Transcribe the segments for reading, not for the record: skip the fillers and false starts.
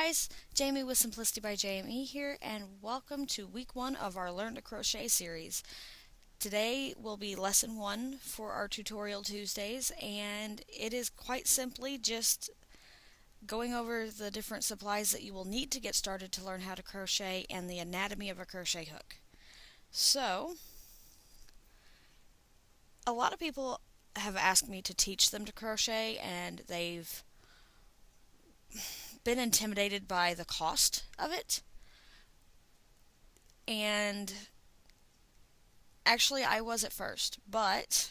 guys, Jamie with Simplicity by Jamie here, and welcome to week 1 of our Learn to Crochet series. Today will be lesson 1 for our Tutorial Tuesdays, and it is quite simply just going over the different supplies that you will need to get started to learn how to crochet and the anatomy of a crochet hook. So, a lot of people have asked me to teach them to crochet, and they've been intimidated by the cost of it. And actually, I was at first, but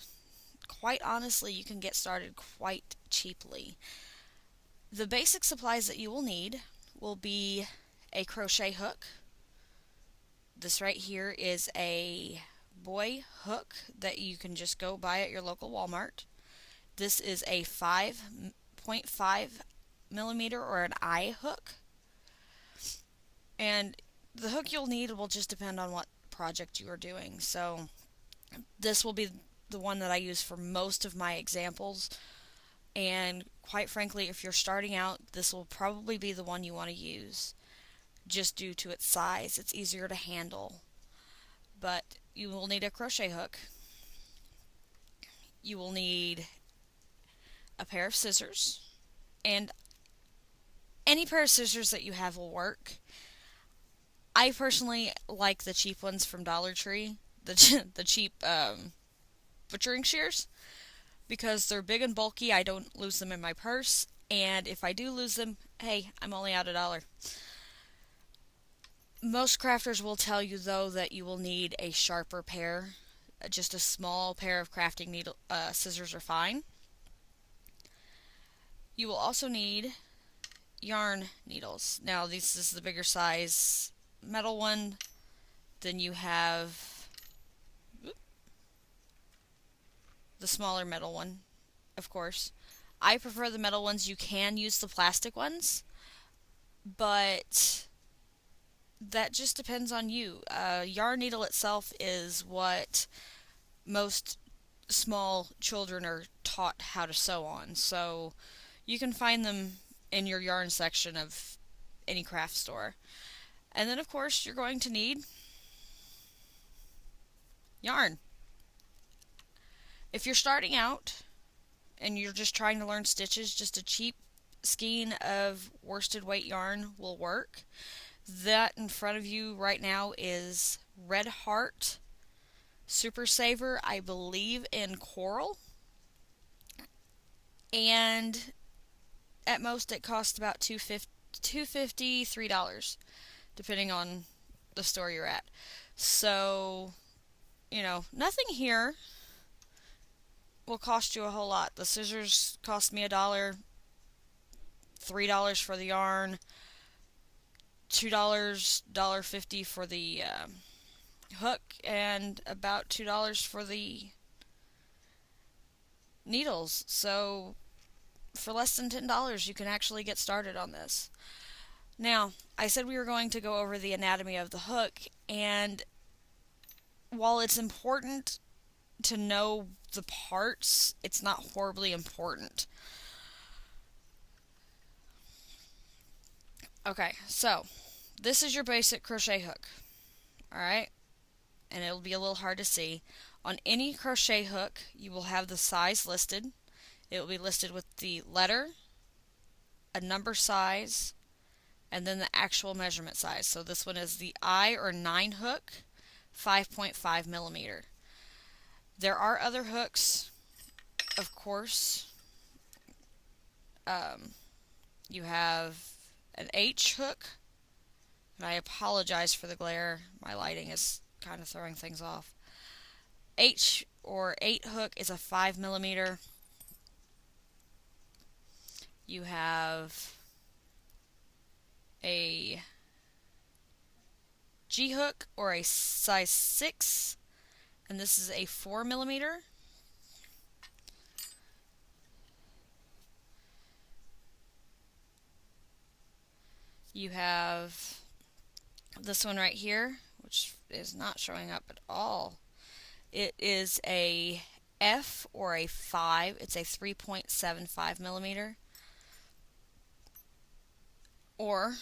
quite honestly, you can get started quite cheaply. The basic supplies that you will need will be a crochet hook. This right here is a boy hook that you can just go buy at your local Walmart. This is a 5.5 millimeter or an eye hook. And the hook you'll need will just depend on what project you are doing. So this will be the one that I use for most of my examples. And quite frankly, if you're starting out, this will probably be the one you want to use. Just due to its size, it's easier to handle. But you will need a crochet hook. You will need a pair of scissors. And any pair of scissors that you have will work. I personally like the cheap ones from Dollar Tree, the cheap butchering shears, because they're big and bulky. I don't lose them in my purse, and if I do lose them, hey, I'm only out $1. Most crafters will tell you, though, that you will need a sharper pair. Just a small pair of crafting scissors are fine. You will also need yarn needles. Now, this is the bigger size metal one. Then you have the smaller metal one, of course. I prefer the metal ones. You can use the plastic ones, but that just depends on you. Yarn needle itself is what most small children are taught how to sew on, so you can find them in your yarn section of any craft store. And then, of course, you're going to need yarn. If you're starting out and you're just trying to learn stitches, just a cheap skein of worsted weight yarn will work. That in front of you right now is Red Heart Super Saver, I believe in coral. And at most it costs about $2.50, $3, depending on the store you're at. So, nothing here will cost you a whole lot. The scissors cost me $1, $3 for the yarn, $2, $1.50 for the hook, and about $2 for the needles. So for less than $10 you can actually get started on this. Now, I said we were going to go over the anatomy of the hook, and while it's important to know the parts, it's not horribly important. Okay, so this is your basic crochet hook. Alright? And it'll be a little hard to see. On any crochet hook, you will have the size listed. It will be listed with the letter, a number size, and then the actual measurement size. So this one is the I or 9 hook, 5.5 millimeter. There are other hooks, of course. You have an H hook, and I apologize for the glare. My lighting is kind of throwing things off. H or 8 hook is a 5 millimeter. You have a G hook or a size 6, and this is a 4 millimeter. You have this one right here, which is not showing up at all. It is a F or a 5. It's a 3.75 millimeter. Or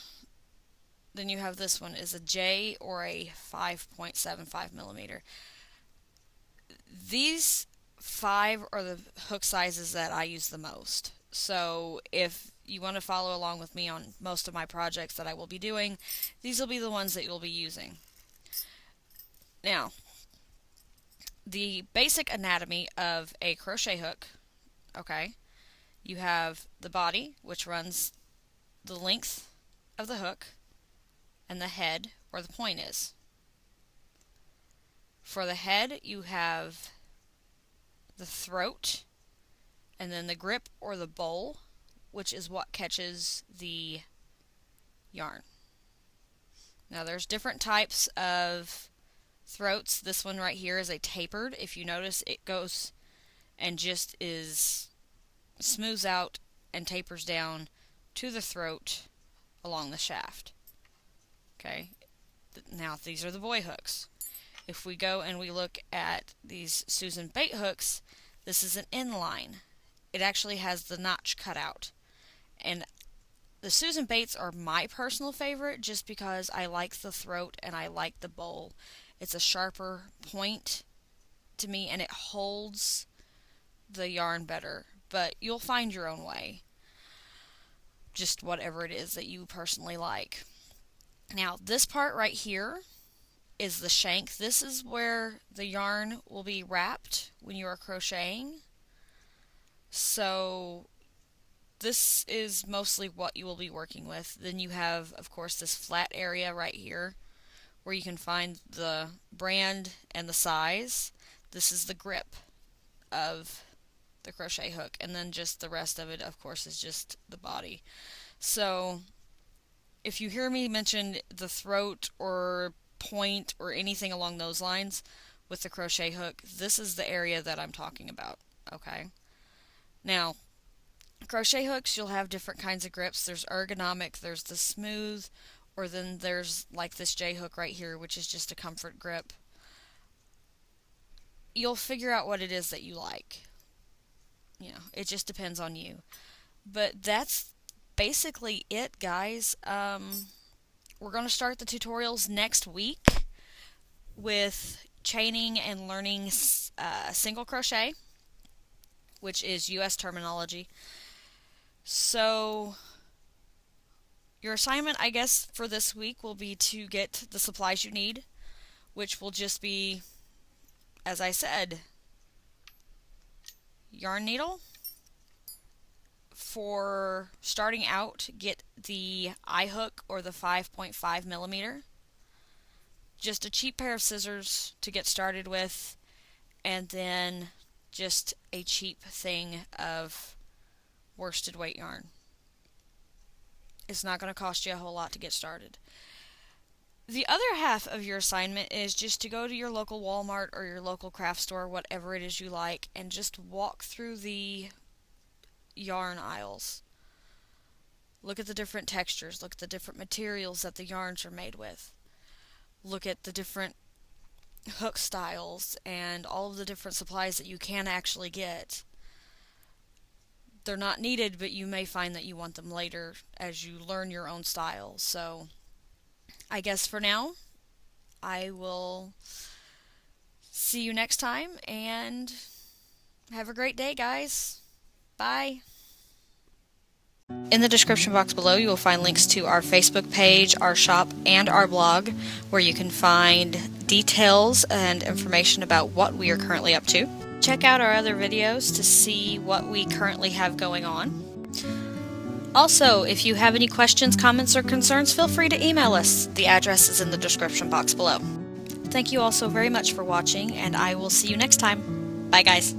then you have this one is a J or a 5.75 millimeter. These 5 are the hook sizes that I use the most. So if you want to follow along with me on most of my projects that I will be doing, these will be the ones that you'll be using. Now, the basic anatomy of a crochet hook, okay, you have the body, which runs the length of the hook, and the head, where the point is. For the head, you have the throat, and then the grip or the bowl, which is what catches the yarn. Now there's different types of throats. This one right here is a tapered. If you notice, it goes and just smooths out and tapers down to the throat along the shaft. Okay, now these are the boy hooks. If we go and we look at these Susan bait hooks, this is an inline. It actually has the notch cut out. And the Susan baits are my personal favorite just because I like the throat and I like the bowl. It's a sharper point to me and it holds the yarn better. But you'll find your own way. Just whatever it is that you personally like. Now this part right here is the shank. This is where the yarn will be wrapped when you are crocheting. So this is mostly what you will be working with. Then you have, of course, this flat area right here where you can find the brand and the size. This is the grip of the crochet hook, and then just the rest of it, of course, is just the body. So if you hear me mention the throat or point or anything along those lines with the crochet hook, this is the area that I'm talking about. Okay. Now, crochet hooks, you'll have different kinds of grips. There's ergonomic, there's the smooth, or then there's like this J hook right here, which is just a comfort grip. You'll figure out what it is that you like. You know, it just depends on you. But that's basically it, guys. We're going to start the tutorials next week with chaining and learning single crochet, which is US terminology. So your assignment, I guess, for this week will be to get the supplies you need, which will just be, as I said, yarn needle. For starting out, get the eye hook or the 5.5 millimeter. Just a cheap pair of scissors to get started with, and then just a cheap thing of worsted weight yarn. It's not going to cost you a whole lot to get started. The other half of your assignment is just to go to your local Walmart or your local craft store, whatever it is you like, and just walk through the yarn aisles. Look at the different textures, look at the different materials that the yarns are made with. Look at the different hook styles and all of the different supplies that you can actually get. They're not needed, but you may find that you want them later as you learn your own style. So I guess for now, I will see you next time, and have a great day, guys. Bye. In the description box below, you will find links to our Facebook page, our shop, and our blog, where you can find details and information about what we are currently up to. Check out our other videos to see what we currently have going on. Also, if you have any questions, comments, or concerns, feel free to email us. The address is in the description box below. Thank you all so very much for watching, and I will see you next time. Bye, guys.